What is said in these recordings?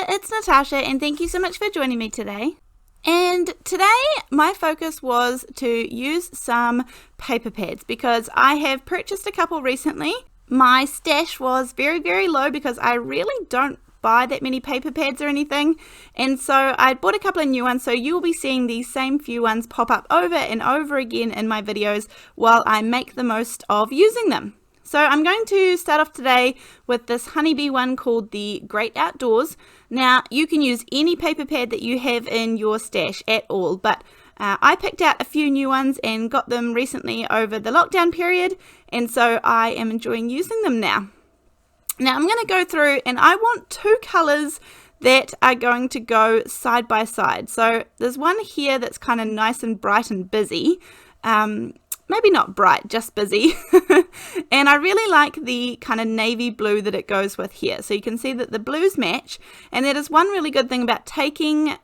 there, it's Natasha and thank you so much for joining me today. And today my focus was to use some paper pads because I have purchased a couple recently. My stash was very low because I really don't buy that many paper pads or anything, and so I bought a couple of new ones, so you'll be seeing these same few ones pop up over and over again in my videos while I make the most of using them. So I'm going to start off today with this honeybee one called the Great Outdoors. Now you can use any paper pad that you have in your stash at all, but I picked out a few new ones and got them recently over the lockdown period, and so I am enjoying using them now. Now I'm going to go through and I want two colors that are going to go side by side. So there's one here that's kind of nice and bright and busy. Maybe not bright, just busy. And I really like the kind of navy blue that it goes with here. So you can see that the blues match. And that is one really good thing about taking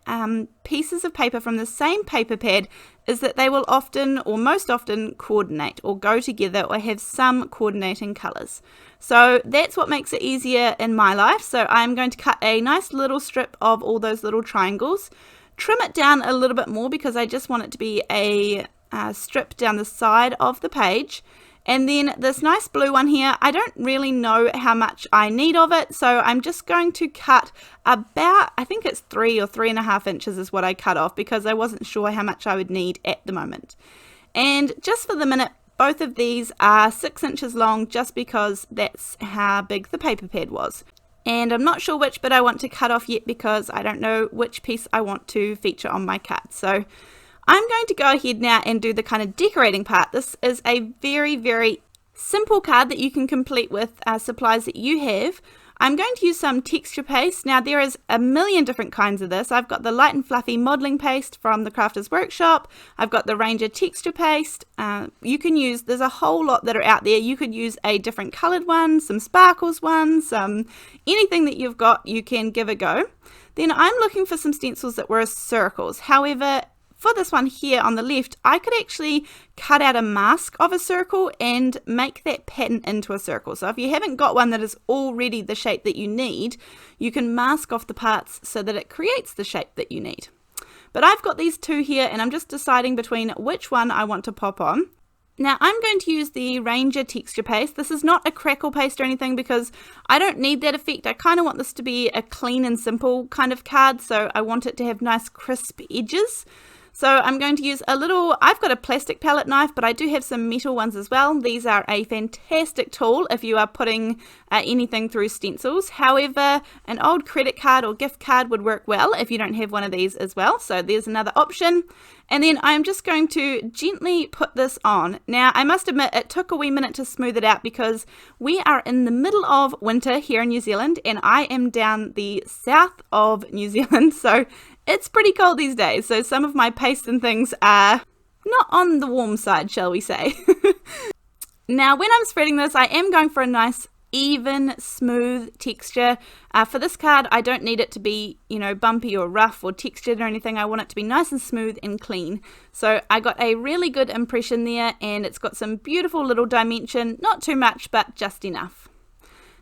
pieces of paper from the same paper pad is that they will often or most often coordinate or go together or have some coordinating colors. So that's what makes it easier in my life. So I'm going to cut a nice little strip of all those little triangles, trim it down a little bit more because I just want it to be a strip down the side of the page. And then this nice blue one here, I don't really know how much I need of it, so I'm just going to cut about, I think it's 3 or 3.5 inches is what I cut off because I wasn't sure how much I would need at the moment. And just for the minute, both of these are 6 inches long just because that's how big the paper pad was. And I'm not sure which bit I want to cut off yet because I don't know which piece I want to feature on my card. So I'm going to go ahead now and do the kind of decorating part. This is a very simple card that you can complete with supplies that you have. I'm going to use some texture paste. Now there is a million different kinds of this. I've got the light and fluffy modeling paste from the Crafters Workshop. I've got the Ranger texture paste. You can use, there's a whole lot that are out there. You could use a different colored one, some sparkles ones, anything that you've got you can give a go. Then I'm looking for some stencils that were circles. However, for this one here on the left, I could actually cut out a mask of a circle and make that pattern into a circle. So if you haven't got one that is already the shape that you need, you can mask off the parts so that it creates the shape that you need. But I've got these two here and I'm just deciding between which one I want to pop on. Now I'm going to use the Ranger texture paste. This is not a crackle paste or anything because I don't need that effect. I kind of want this to be a clean and simple kind of card, so I want it to have nice crisp edges. So I'm going to use a little, I've got a plastic palette knife, but I do have some metal ones as well. These are a fantastic tool if you are putting anything through stencils. However, an old credit card or gift card would work well if you don't have one of these as well. So there's another option. And then I'm just going to gently put this on. Now, I must admit, it took a wee minute to smooth it out because we are in the middle of winter here in New Zealand, and I am down the south of New Zealand. So it's pretty cold these days, so some of my paste and things are not on the warm side, shall we say. Now, when I'm spreading this, I am going for a nice, even, smooth texture. For this card, I don't need it to be, bumpy or rough or textured or anything. I want it to be nice and smooth and clean. So I got a really good impression there, and it's got some beautiful little dimension. Not too much, but just enough.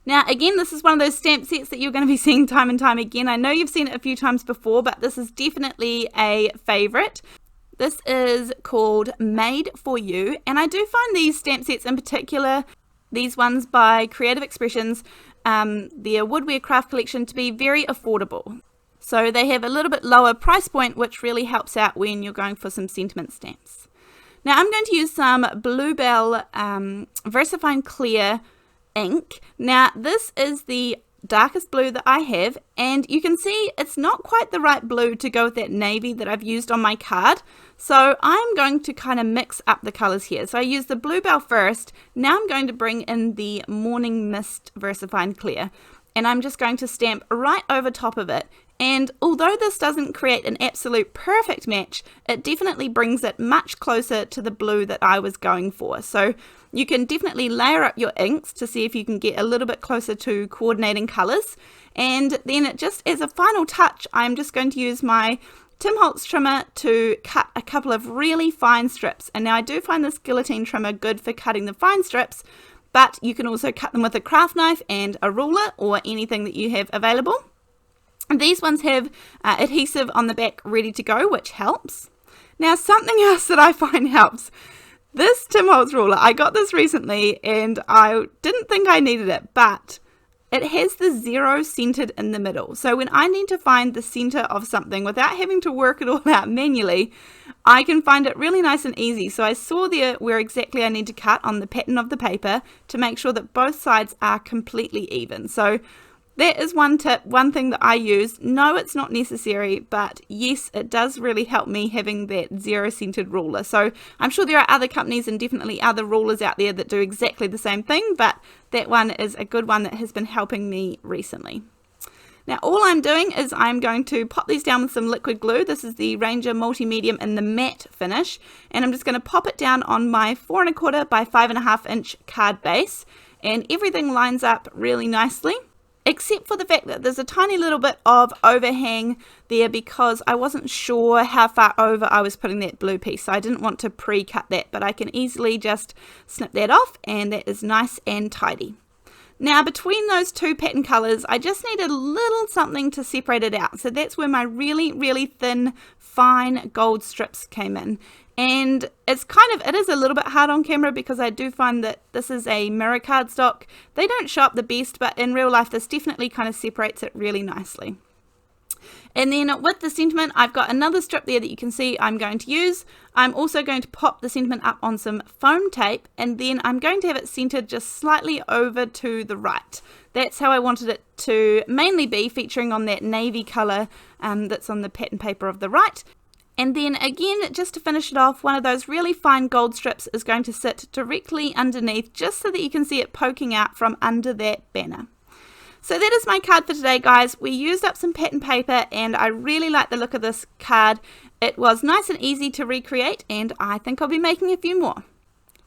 Now, again, this is one of those stamp sets that you're going to be seeing time and time again. I know you've seen it a few times before, but this is definitely a favorite. This is called Made For You, and I do find these stamp sets in particular, these ones by Creative Expressions, their Woodware craft collection, to be very affordable. So they have a little bit lower price point, which really helps out when you're going for some sentiment stamps. Now, I'm going to use some Belle VersaFine Clair ink. Now this is the darkest blue that I have, and you can see it's not quite the right blue to go with that navy that I've used on my card, so I'm going to kind of mix up the colors here. So I used the Belle first. Now I'm going to bring in the Morning Mist VersaFine Clair, and I'm just going to stamp right over top of it. And although this doesn't create an absolute perfect match, it definitely brings it much closer to the blue that I was going for. So you can definitely layer up your inks to see if you can get a little bit closer to coordinating colors. And then just as a final touch, I'm just going to use my Tim Holtz trimmer to cut a couple of really fine strips. And now I do find this Guillotine trimmer good for cutting the fine strips, but you can also cut them with a craft knife and a ruler or anything that you have available. And these ones have adhesive on the back ready to go, which helps. Now, something else that I find helps. This Tim Holtz ruler, I got this recently and I didn't think I needed it, but it has the 0 centered in the middle. So when I need to find the center of something without having to work it all out manually, I can find it really nice and easy. So I saw there where exactly I need to cut on the pattern of the paper to make sure that both sides are completely even. So that is one tip, one thing that I use. No, it's not necessary, but yes, it does really help me having that 0 centered ruler. So I'm sure there are other companies and definitely other rulers out there that do exactly the same thing, but that one is a good one that has been helping me recently. Now all I'm doing is I'm going to pop these down with some liquid glue. This is the Ranger Multi-Medium in the matte finish, and I'm just going to pop it down on my 4 1/4 by 5.5 inch card base, and everything lines up really nicely. Except for the fact that there's a tiny little bit of overhang there because I wasn't sure how far over I was putting that blue piece. So I didn't want to pre-cut that, but I can easily just snip that off and that is nice and tidy. Now between those two pattern colors, I just need a little something to separate it out. So that's where my really, really thin, fine gold strips came in. And it is a little bit hard on camera because I do find that this is a mirror cardstock. They don't show up the best, but in real life this definitely kind of separates it really nicely. And then with the sentiment, I've got another strip there that you can see I'm going to use. I'm also going to pop the sentiment up on some foam tape, and then I'm going to have it centered just slightly over to the right. That's how I wanted it to mainly be, featuring on that navy color that's on the pattern paper of the right. And then again, just to finish it off, one of those really fine gold strips is going to sit directly underneath, just so that you can see it poking out from under that banner. So that is my card for today, guys. We used up some pattern paper and I really like the look of this card. It was nice and easy to recreate, and I think I'll be making a few more.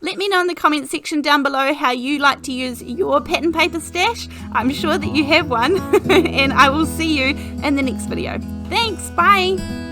Let me know in the comment section down below how you like to use your pattern paper stash. I'm sure that you have one. And I will see you in the next video. Thanks, bye!